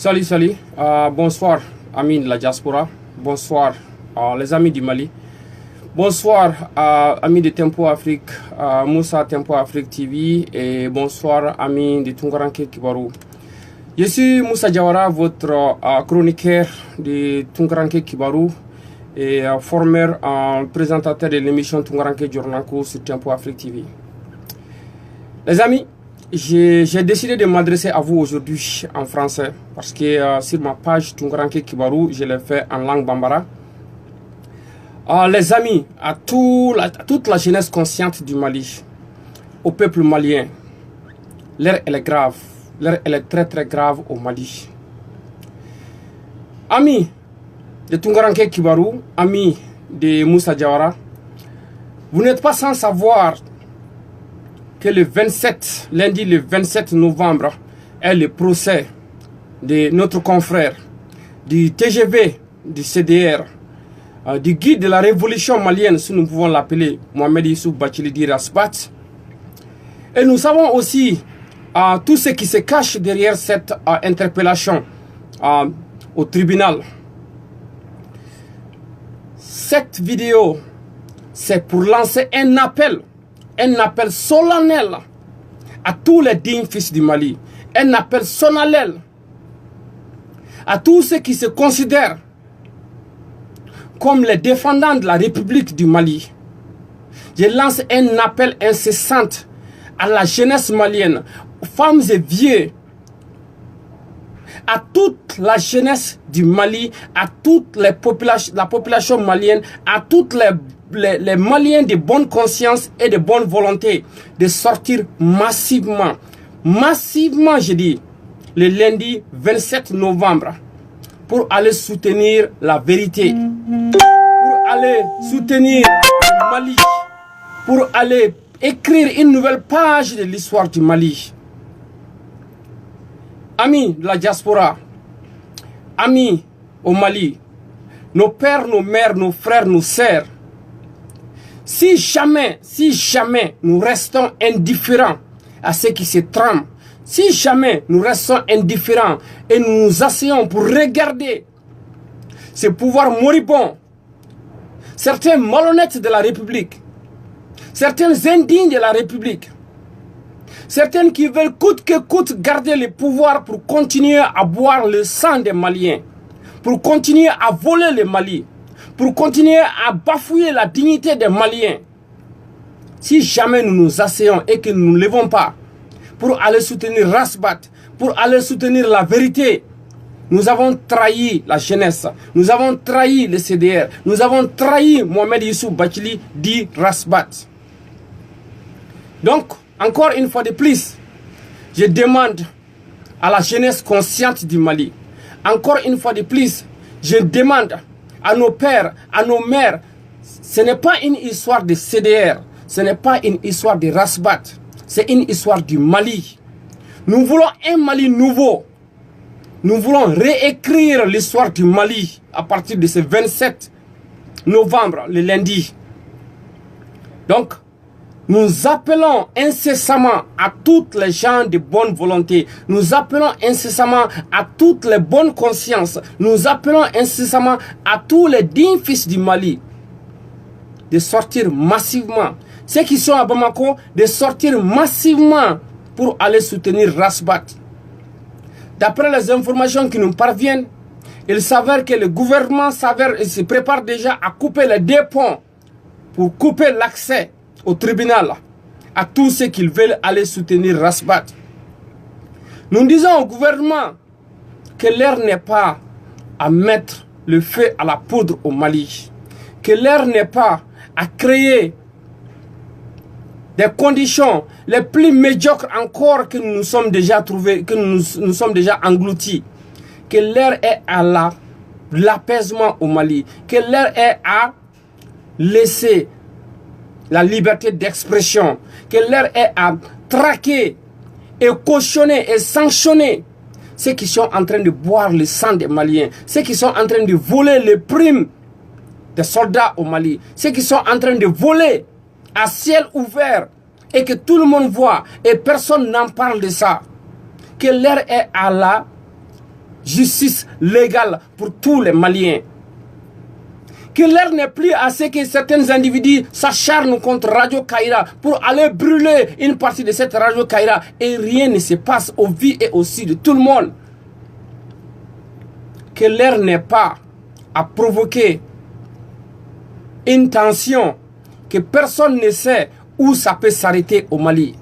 Salut, salut. Bonsoir, amis de la diaspora. Bonsoir, les amis du Mali. Bonsoir, amis de Tempo Afrique, Moussa Tempo Afrique TV. Et bonsoir, amis de Tungaranke Kibarou. Je suis Moussa Diawara, votre chroniqueur de Tungaranke Kibarou et formeur présentateur de l'émission Tungaranke Djornanko sur Tempo Afrique TV. Les amis, j'ai décidé de m'adresser à vous aujourd'hui en français parce que sur ma page Tungaranke Kibarou, je l'ai fait en langue bambara. Les amis, à toute la jeunesse consciente du Mali, au peuple malien, l'heure elle est grave, l'heure elle est très très grave au Mali. Amis de Tungaranke Kibarou, amis de Moussa Diawara, vous n'êtes pas sans savoir que lundi le 27 novembre, est le procès de notre confrère du TGV, du CDR, du guide de la révolution malienne, si nous pouvons l'appeler, Mohamed Youssouf Bathily Rasbat. Et nous savons aussi tout ce qui se cache derrière cette interpellation au tribunal. Cette vidéo, c'est pour lancer un appel solennel à tous les dignes fils du Mali, un appel solennel à tous ceux qui se considèrent comme les défendants de la République du Mali. Je lance un appel incessant à la jeunesse malienne, aux femmes et vieux, à toute la jeunesse du Mali, à toute la population malienne, à toutes les Maliens de bonne conscience et de bonne volonté de sortir massivement, je dis, le lundi 27 novembre pour aller soutenir la vérité, pour aller soutenir le Mali, pour aller écrire une nouvelle page de l'histoire du Mali. Amis de la diaspora, amis au Mali, nos pères, nos mères, nos frères, nos sœurs, si jamais nous restons indifférents à ce qui se trame, si jamais nous restons indifférents et nous nous asseyons pour regarder ce pouvoir moribond, certains malhonnêtes de la République, certains indignes de la République, certains qui veulent coûte que coûte garder le pouvoir pour continuer à boire le sang des Maliens, pour continuer à voler le Mali, pour continuer à bafouer la dignité des Maliens. Si jamais nous nous asseyons et que nous ne nous levons pas pour aller soutenir Rasbat, pour aller soutenir la vérité, nous avons trahi la jeunesse, nous avons trahi le CDR, nous avons trahi Mohamed Youssouf Bathily Rasbat. Donc, encore une fois de plus, je demande à la jeunesse consciente du Mali, encore une fois de plus, je demande à nos pères, à nos mères, ce n'est pas une histoire de CDR, ce n'est pas une histoire de Rasbat, c'est une histoire du Mali. Nous voulons un Mali nouveau. Nous voulons réécrire l'histoire du Mali à partir de ce 27 novembre, le lundi. Donc, nous appelons incessamment à toutes les gens de bonne volonté. Nous appelons incessamment à toutes les bonnes consciences. Nous appelons incessamment à tous les dignes fils du Mali de sortir massivement. Ceux qui sont à Bamako, de sortir massivement pour aller soutenir Rasbat. D'après les informations qui nous parviennent, il s'avère que le gouvernement se prépare déjà à couper les deux ponts pour couper l'accès au tribunal à tous ceux qui veulent aller soutenir Rasbat. Nous disons au gouvernement que l'heure n'est pas à mettre le feu à la poudre au Mali, que l'heure n'est pas à créer des conditions les plus médiocres encore que nous nous sommes déjà trouvés, que nous sommes déjà engloutis, que l'heure est à l'apaisement au Mali, que l'heure est à laisser la liberté d'expression, que l'heure est à traquer et cautionner et sanctionner ceux qui sont en train de boire le sang des Maliens, ceux qui sont en train de voler les primes des soldats au Mali, ceux qui sont en train de voler à ciel ouvert et que tout le monde voit et personne n'en parle de ça. Que l'heure est à justice légale pour tous les Maliens. Que l'heure n'est plus à ce que certains individus s'acharnent contre Radio Kaira pour aller brûler une partie de cette Radio Kaira et rien ne se passe au vu et au su de tout le monde. Que l'heure n'est pas à provoquer une tension que personne ne sait où ça peut s'arrêter au Mali.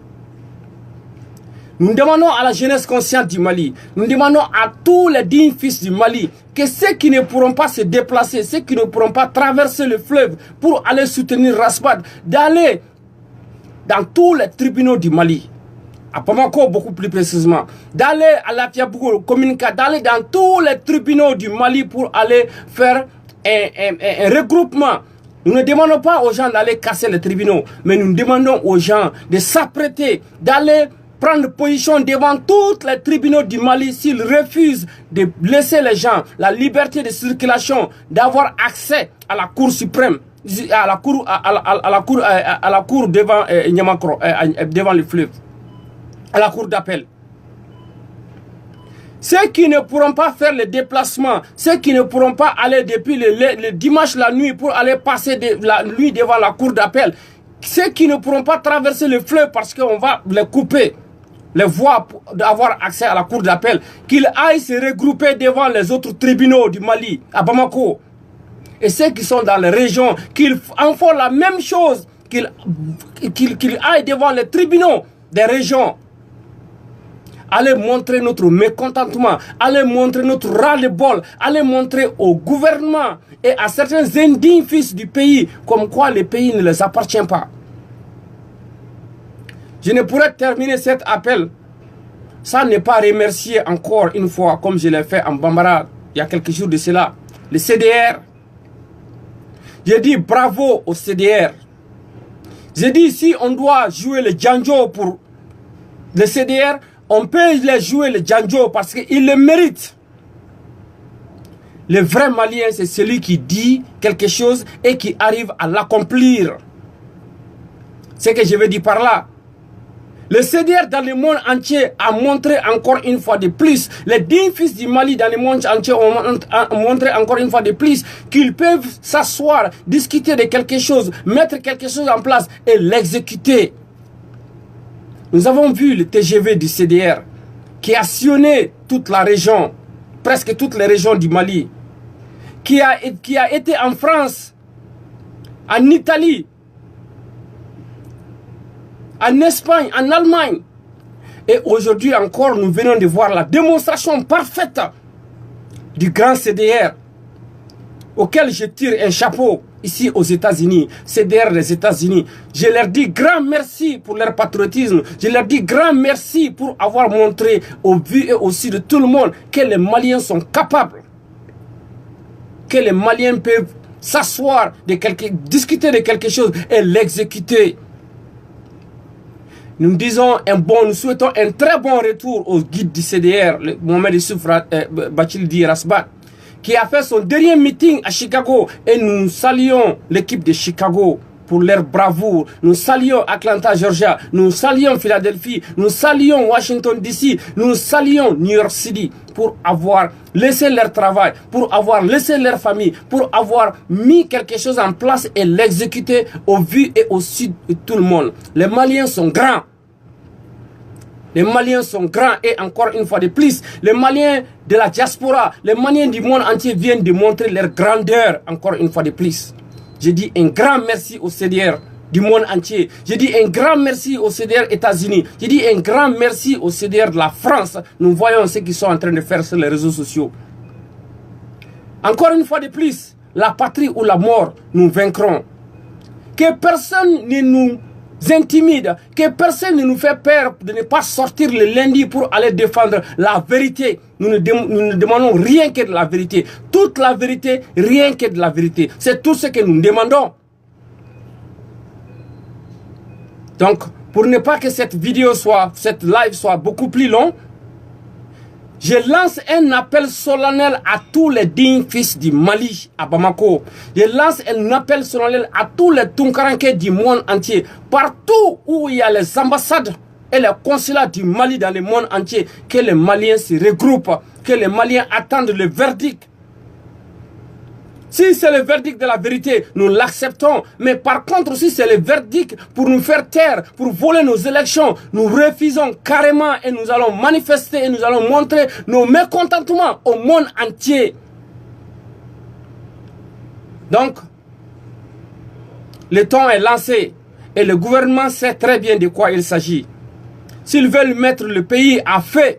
Nous demandons à la jeunesse consciente du Mali, nous demandons à tous les dignes fils du Mali que ceux qui ne pourront pas se déplacer, ceux qui ne pourront pas traverser le fleuve pour aller soutenir Rasbad, d'aller dans tous les tribunaux du Mali, à Bamako beaucoup plus précisément, d'aller à la Fiabougou, Communica, d'aller dans tous les tribunaux du Mali pour aller faire un regroupement. Nous ne demandons pas aux gens d'aller casser les tribunaux, mais nous demandons aux gens de s'apprêter, d'aller prendre position devant tous les tribunaux du Mali s'ils refusent de laisser les gens la liberté de circulation, d'avoir accès à la Cour suprême, à la cour devant Niamakro, devant le fleuve, à la cour d'appel. Ceux qui ne pourront pas faire le déplacement, ceux qui ne pourront pas aller depuis le dimanche la nuit pour aller passer la nuit devant la cour d'appel, ceux qui ne pourront pas traverser le fleuve parce qu'on va les couper les voies d'avoir accès à la cour d'appel, qu'ils aillent se regrouper devant les autres tribunaux du Mali, à Bamako. Et ceux qui sont dans les régions, qu'ils en font la même chose, qu'ils aillent devant les tribunaux des régions. Allez montrer notre mécontentement, allez montrer notre ras-le-bol, allez montrer au gouvernement et à certains indignes fils du pays comme quoi le pays ne les appartient pas. Je ne pourrais terminer cet appel sans ne pas remercier encore une fois, comme je l'ai fait en Bambara il y a quelques jours de cela, le CDR. J'ai dit bravo au CDR. J'ai dit si on doit jouer le Djanjo pour le CDR, on peut les jouer le Djanjo parce qu'il le mérite. Le vrai Malien, c'est celui qui dit quelque chose et qui arrive à l'accomplir. C'est ce que je veux dire par là. Le CDR dans le monde entier a montré encore une fois de plus, les dignes fils du Mali dans le monde entier ont montré encore une fois de plus qu'ils peuvent s'asseoir, discuter de quelque chose, mettre quelque chose en place et l'exécuter. Nous avons vu le TGV du CDR qui a sillonné toute la région, presque toutes les régions du Mali, qui a été en France, en Italie, en Espagne, en Allemagne. Et aujourd'hui encore, nous venons de voir la démonstration parfaite du grand CDR, auquel je tire un chapeau ici aux États-Unis, CDR des États-Unis. Je leur dis grand merci pour leur patriotisme. Je leur dis grand merci pour avoir montré au vu et au su de tout le monde que les Maliens sont capables, que les Maliens peuvent s'asseoir, discuter de quelque chose et l'exécuter. Nous nous souhaitons un très bon retour au guide du CDR, Mohamed Issouf Bathily Rasbad, qui a fait son dernier meeting à Chicago. Et nous saluons l'équipe de Chicago pour leur bravoure. Nous saluons Atlanta, Georgia. Nous saluons Philadelphie. Nous saluons Washington DC. Nous saluons New York City pour avoir laissé leur travail, pour avoir laissé leur famille, pour avoir mis quelque chose en place et l'exécuter au vu et au su de tout le monde. Les Maliens sont grands. Les Maliens sont grands et encore une fois de plus, les Maliens de la diaspora, les Maliens du monde entier viennent de montrer leur grandeur encore une fois de plus. Je dis un grand merci au CDR du monde entier. Je dis un grand merci au CDR États-Unis. Je dis un grand merci au CDR de la France. Nous voyons ce qu'ils sont en train de faire sur les réseaux sociaux. Encore une fois de plus, la patrie ou la mort, nous vaincrons. Que personne ne nous intimide, que personne ne nous fait peur de ne pas sortir le lundi pour aller défendre la vérité. Nous ne demandons rien que de la vérité. Toute la vérité, rien que de la vérité. C'est tout ce que nous demandons. Donc, pour ne pas que cette live soit beaucoup plus longue, je lance un appel solennel à tous les dignes fils du Mali, à Bamako. Je lance un appel solennel à tous les Tunkaranké du monde entier. Partout où il y a les ambassades et les consulats du Mali dans le monde entier, que les Maliens se regroupent, que les Maliens attendent le verdict. Si c'est le verdict de la vérité, nous l'acceptons. Mais par contre, si c'est le verdict pour nous faire taire, pour voler nos élections, nous refusons carrément et nous allons manifester et nous allons montrer nos mécontentements au monde entier. Donc, le ton est lancé et le gouvernement sait très bien de quoi il s'agit. S'ils veulent mettre le pays à feu,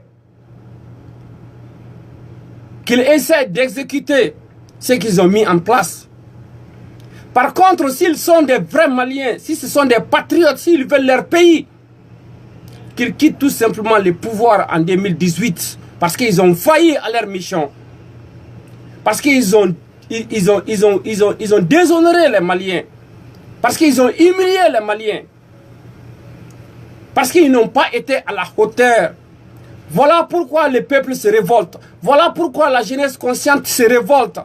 qu'ils essaient d'exécuter ce qu'ils ont mis en place. Par contre, s'ils sont des vrais Maliens, si ce sont des patriotes, s'ils veulent leur pays, qu'ils quittent tout simplement le pouvoir en 2018 parce qu'ils ont failli à leur mission. Parce qu'ils ont déshonoré les Maliens. Parce qu'ils ont humilié les Maliens. Parce qu'ils n'ont pas été à la hauteur. Voilà pourquoi le peuple se révolte. Voilà pourquoi la jeunesse consciente se révolte.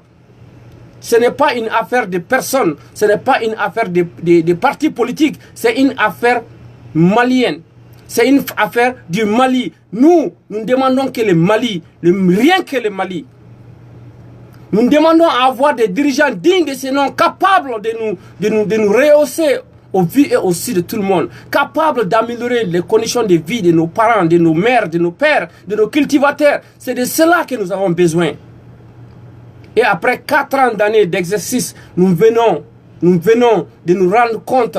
Ce n'est pas une affaire de personnes, ce n'est pas une affaire de partis politiques, c'est une affaire malienne. C'est une affaire du Mali. Nous demandons que le Mali, rien que le Mali, nous demandons à avoir des dirigeants dignes de ce nom, capables de nous rehausser au vu et au su de tout le monde, capables d'améliorer les conditions de vie de nos parents, de nos mères, de nos pères, de nos cultivateurs. C'est de cela que nous avons besoin. Et après 4 ans d'années d'exercice, nous venons de nous rendre compte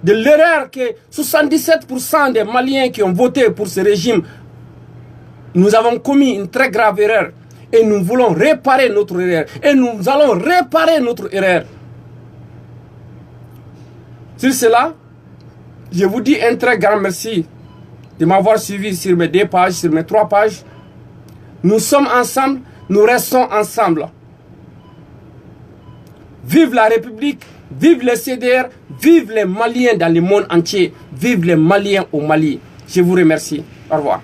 de l'erreur que 77% des Maliens qui ont voté pour ce régime, nous avons commis une très grave erreur. Et nous voulons réparer notre erreur. Et nous allons réparer notre erreur. Sur cela, je vous dis un très grand merci de m'avoir suivi sur mes 2 pages, sur mes 3 pages. Nous sommes ensemble, nous restons ensemble. Vive la République, vive le CDR, vive les Maliens dans le monde entier, vive les Maliens au Mali. Je vous remercie. Au revoir.